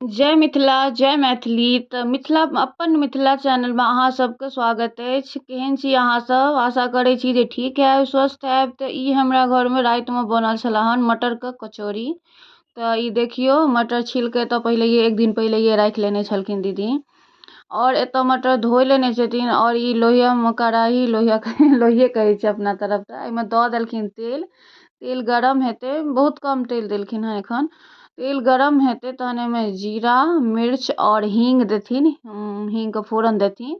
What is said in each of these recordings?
जय मिथिला जय मैथिली। तऽ अपन मिथिला चैनलमे अहाँ सबके स्वागत अछि। केहन छी अहाँ सब? आशा करै छी जे ठीक हैब, स्वस्थ हैब। तऽ ई हमरा घरमे रातिमे बनल छलै हन मटरके कचौड़ी। तऽ ई देखियौ, मटर छीलके तऽ पहिलैए एक दिन पहिलैए राखि लेने छलखिन दीदी। और एतऽ मटर धोइ लेने छथिन। और ई लोहियामे कढ़ाई, लोहिये कहै छै अपना तरफ। तऽ एहिमे दऽ देलखिन तेल। तेल गरम हेतै, बहुत कम तेल देलखिन हँ एखन। तेल गरम हेतै तहन एहिमे जीरा, मिर्च और हींग देथिन। हींगके फोरन देथिन।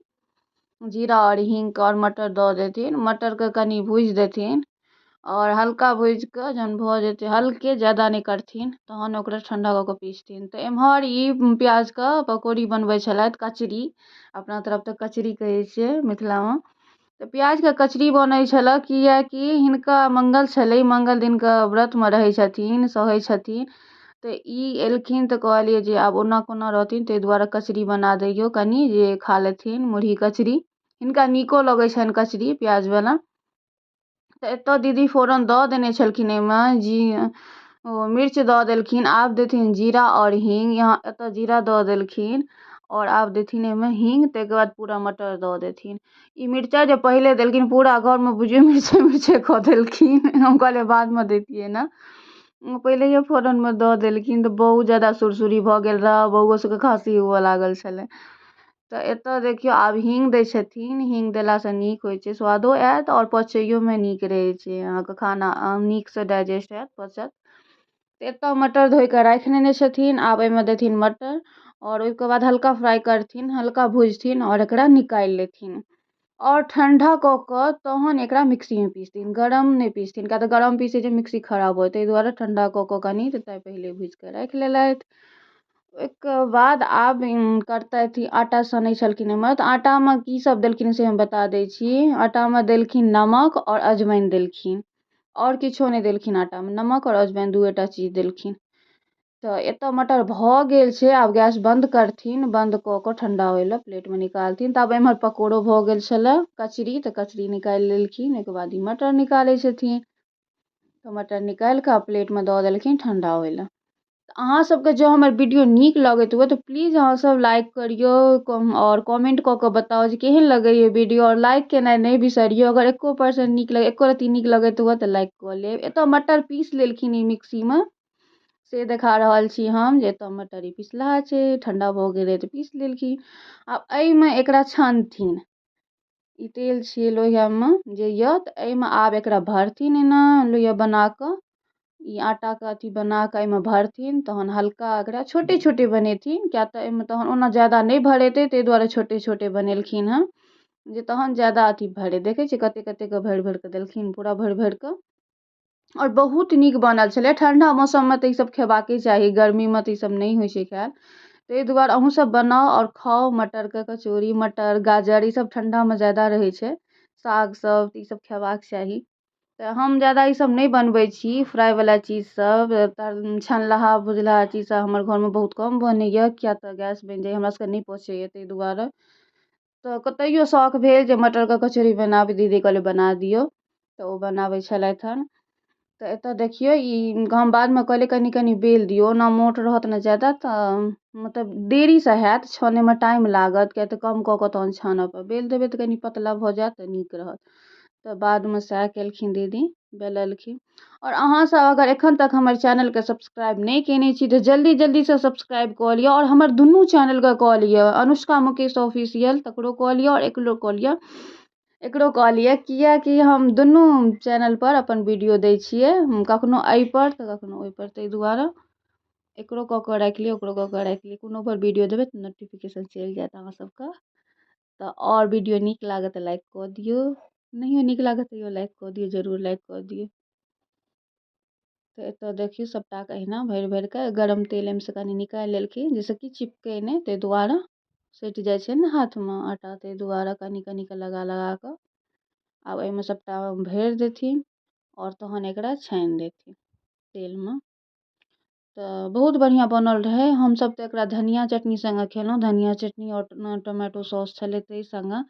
जीरा और हींग और मटर दऽ देथिन। मटरके कनि भूजि देथिन और हल्का भूजिकऽ जहन भऽ जेतै, हल्के, ज़्यादा नहि करथिन, तहन ओकरा ठंडा कऽ कऽ पीसथिन। तऽ एम्हर ई प्याजके पकौड़ी बनबै छलथि, कचरी। अपना तरफ तऽ कचरी कहै छियै मिथिलामे। तऽ प्याजके कचरी बनै छलै किएकि हिनका मंगल छलै, मंगल दिनके व्रतमे रहै छथिन, सहै छथिन। तऽ ई एलखिन तऽ कहलियै जे आब ओना कोना रहथिन, ताहि दुआरे कचरी बना दियौ कनि, जे खा लेथिन मुरही कचरी। हिनका नीको लगै छनि कचरी प्याजवला। तऽ एतऽ दीदी फोरन दऽ देने छलखिन। एहिमे मिर्च दऽ देलखिन। आब देथिन जीरा और हींग। यहाँ एतऽ जीरा दऽ देलखिन और आब देथिन एहिमे हींग। ताहिके बाद पूरा मटर दऽ देथिन। ई मिरचाइ जे पहिले देलखिन, पूरा घरमे बुझियौ मिरचाइ कऽ देलखिन। हम कहलियै बादमे दैतियै ने, पहिलैए फोरनमे दऽ देलखिन तऽ बहुत ज़्यादा सुरसुरी भऽ गेल रहै। बौओ सबके खाँसी हुअ लागल छलै। तऽ एतऽ देखियौ आब हींग दै छथिन। हींग देलासँ नीक होइ छै, स्वादो आयत और पचैयोमे नीक रहै छै। अहाँके खाना नीकसँ डाइजेस्ट हैत, पचत। तऽ एतऽ मटर धोइ कऽ राखि लेने छथिन। आब एहिमे देथिन मटर और ओहिके बाद हल्का फ्राई करथिन, हल्का भूजथिन और एकरा निकालि लेथिन। और ठंडा कऽ कऽ तहन एकरा मिक्सीमे पीसथिन, गरम नहि पीसथिन, किएक तऽ गरम पीसै छै मिक्सी खराब होत। ताहि दुआरे ठंडा कऽ कऽ कनि तऽ पहिले भूजिकऽ राखि लेलथि। ओहिके बाद आब करतथि। आटा सनै छलखिन एहिमे। तऽ आटामे की सब देलखिन से हम बता दै छी। आटामे देलखिन नमक और अजवाइन देलखिन, और किछो नहि देलखिन आटामे। नमक और अजवाइन दूएटा चीज देलखिन। तऽ एतऽ मटर भऽ गेल छै। आब गैस बंद करथिन, बंद कऽ कऽ ठंडा होइ लए प्लेटमे निकालथिन। तऽ आब एम्हर पकौड़ो भऽ गेल छलै, कचरी। तऽ कचरी निकालि लेलखिन। ओहिके बाद ई मटर निकालै छथिन। तऽ मटर निकालि कऽ प्लेटमे दऽ देलखिन ठंडा होइ लए। तऽ अहाँ सबके जँ हमर वीडियो नीक लगैत हुए तऽ प्लीज अहाँ सब लाइक करियौ और कमेंट कऽ कऽ बताउ जे केहन लगैए वीडियो। और लाइक केनाइ नहि बिसरियौ। अगर 1% नीक लगे, 1 रत्ती नीक लगैत हुए तऽ लाइक कऽ लेब। एतऽ मटर पीस लेलखिन ई मिक्सीमे, से देखा रहल छी हम जे एतऽ मटर ई पिसलाहा छै। ठंडा भऽ गेलै तऽ पीस लेलखिन। आब एहिमे एकरा छानथिन। ई तेल छियै लोहियामे जे यऽ, तऽ एहिमे आब एकरा भरथिन एना लोहिया बना कऽ। ई आटाके अथी बना कऽ एहिमे भरथिन। तहन हल्का एकरा छोटे छोटे बनेथिन, किएक तऽ एहिमे तहन ओना ज़्यादा नहि भरेतै, ताहि दुआरे छोटे छोटे बनेलखिन हँ, जे तहन ज़्यादा अथी भरे। देखै छियै कते कतेके भरि भरि कऽ देलखिन, पूरा भरि भरि कऽ। और बहुत नीक बनल छलै। ठंडा मौसममे तऽ ईसब खेबाके चाही, गर्मीमे तऽ ईसब नहि होइ छै खायल। ताहि दुआरे अहूँ सब बनाउ और खाउ मटरके कचौड़ी। मटर, गाजर ईसब ठंडामे ज़्यादा रहै छै। साग सब, तऽ ईसब खेबाक चाही। तऽ हम ज़्यादा ईसब नहि बनबै छी, फ्राइवला चीजसब। छनलाहा भुजलाहा चीजसब हमर घरमे बहुत कम बनैए, किएक तऽ गैस बनि जाइए, हमरा सबके नहि पचैए ताहि दुआरे। तऽ कतहियो शौक भेल जे मटरके कचौड़ी बनाबी, दीदी कहलियै बना दियौ, तऽ ओ बनाबै छलथि हन। तऽ एतऽ देखियौ ई हम बादमे कहलियै कनि कनि बेल दियौ, ओना मोट रहत ने ज़्यादा तऽ मतलब देरीसँ हैत, छानैमे टाइम लागत, किएक तऽ कम कऽ कऽ तहन छानब। बेल देबै तऽ कनि पतला भऽ जायत तऽ नीक रहत। तऽ बादमे सएह केलखिन दीदी, बेललखिन। और अहाँसब अगर एखन तक हमर चैनलके सब्सक्राइब नहि केने छी तऽ जल्दी जल्दीसँ सब्सक्राइब कऽ लिअ। और हमर दुनू चैनलके कऽ लिअ, अनुष्का मुकेश ऑफिशियल तकरो कऽ लिअ और एकरो कऽ लिअ। एकरो कऽ लिअ किएकि हम दुनू चैनलपर अपन वीडियो दै छियै, कखनो एहिपर तऽ कखनो ओहिपर। ताहि दुआरे एकरो कऽ कऽ राखि लिअ, ओकरो कऽ कऽ राखि लिअ। कोनोपर वीडियो देबै तऽ नोटिफिकेशन चलि जायत अहाँ सबके। तऽ और वीडियो नीक लागत तऽ लाइक कऽ दियौ, नहियो नीक लागत तैयो लाइक कऽ दियौ, जरूर लाइक कऽ दियौ। तऽ एतऽ देखियौ सबटाके अहिना भरि भरि कऽ गरम तेल एहिमेसँ कनि निकालि लेलखिन, जाहिसँ कि चिपकै नहि, ताहि दुआरे। सटि जाइ छै ने हाथमे आटा, ताहि दुआरे कनि कनिके लगा लगा कऽ आब एहिमे सबटा भरि देथिन और तहन एकरा छानि देथिन तेलमे। तऽ बहुत बढ़िआँ बनल रहै। हमसब तऽ एकरा धनिया चटनी सङ्गे खेलहुँ, धनिया चटनी और टोमेटो सॉस छलै ताहि सङ्गे।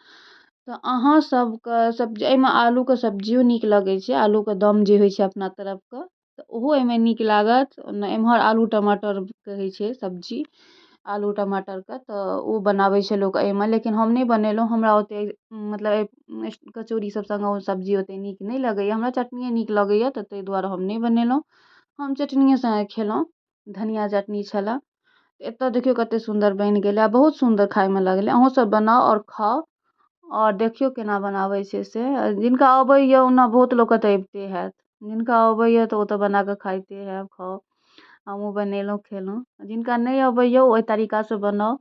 तऽ अहाँ सबके सब्जी, एहिमे आलूके सब्जियो नीक लगै छै, आलूके दम जे होइ छै अपना तरफके, तऽ ओहो एहिमे नीक लागत। एम्हर आलू टमाटर कहै छै सब्जी, आलू टमाटरके तऽ ओ बनाबै छै लोक एहिमे, लेकिन हम नहि बनेलहुँ। हमरा ओतेक मतलब कचौड़ी सब सङ्गे ओ सब्जी ओतेक नीक नहि लगैए। हमरा चटनिए नीक लगैए, तऽ ताहि दुआरे हम नहि बनेलहुँ। हम चटनिए सङ्गे खेलहुँ। धनिया चटनी छलए। एतय देखियौ कतेक सुन्दर बनि गेलै आ बहुत सुन्दर खायमे लगलै। अहूँसभ बनाउ आओर खाउ आओर देखियौ केना बनाबै छै से। जिनका अबैए ओना बहुत लोकके तऽ अबिते हैत, जिनका अबैए तऽ ओ तऽ बना कऽ खाइते हैब, खाउ। हमहूँ बनेलहुँ खेलहुँ। जिनका नहि अबैए ओहि तरीकासँ बनाउ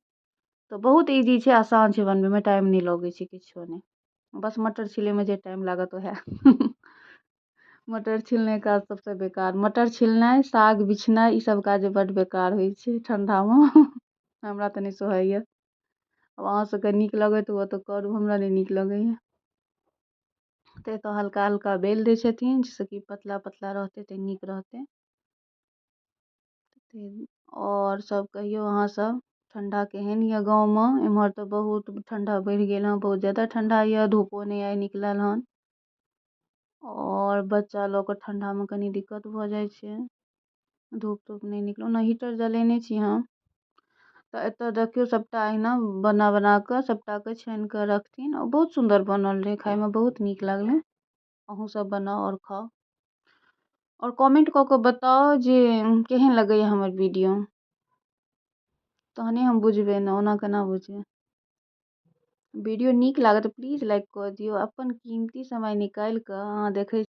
तऽ बहुत इजी छै, आसान छै बनबैमे, टाइम नहि लगै छै किछो नहि। बस मटर छिलैमे जे टाइम लागत उएह। मटर छिलनाइ काज सबसँ बेकार, मटर छिलनाइ, साग बिछनाइ, ईसभ काज बड्ड बेकार होइ छै ठण्डामे। हमरा तऽ नहि सोहाइए। अब अहाँ सबके नीक लगैत हुए तऽ करू, हमरा नहि नीक लगैए। तऽ एतऽ हल्का हल्का बेल दै छथिन, जैसे कि पतला पतला रहतै तऽ नीक रहतै। और सब कहियौ अहाँ सब, ठंडा केहन यऽ गाँवमे? एम्हर तऽ बहुत ठंडा बढ़ि गेल हँ, बहुत ज़्यादा ठंडा यऽ, धूपो नहि आइ निकलल हन। और बच्चा लऽ कऽ ठंडामे कनी दिक्कत भऽ जाइ छै। धूप तूप नहि निकलल, ओना हीटर जलेने छी हम। तऽ एतऽ देखियौ सबटा अहिना बना बना कऽ सबटाके छानि कऽ रखथिन। और बहुत सुन्दर बनल रहै, खायमे बहुत नीक लागलै। अहूँ सब बनाउ और खाउ। और कमेंट कऽ कऽ बताउ जे केहन लगैए हमर वीडियो, तहने हम बुझबै ने, ओना केना बुझबै। वीडियो नीक लागत तऽ प्लीज लाइक कऽ दियौ। अपन कीमती समय निकालि कऽ अहाँ देखै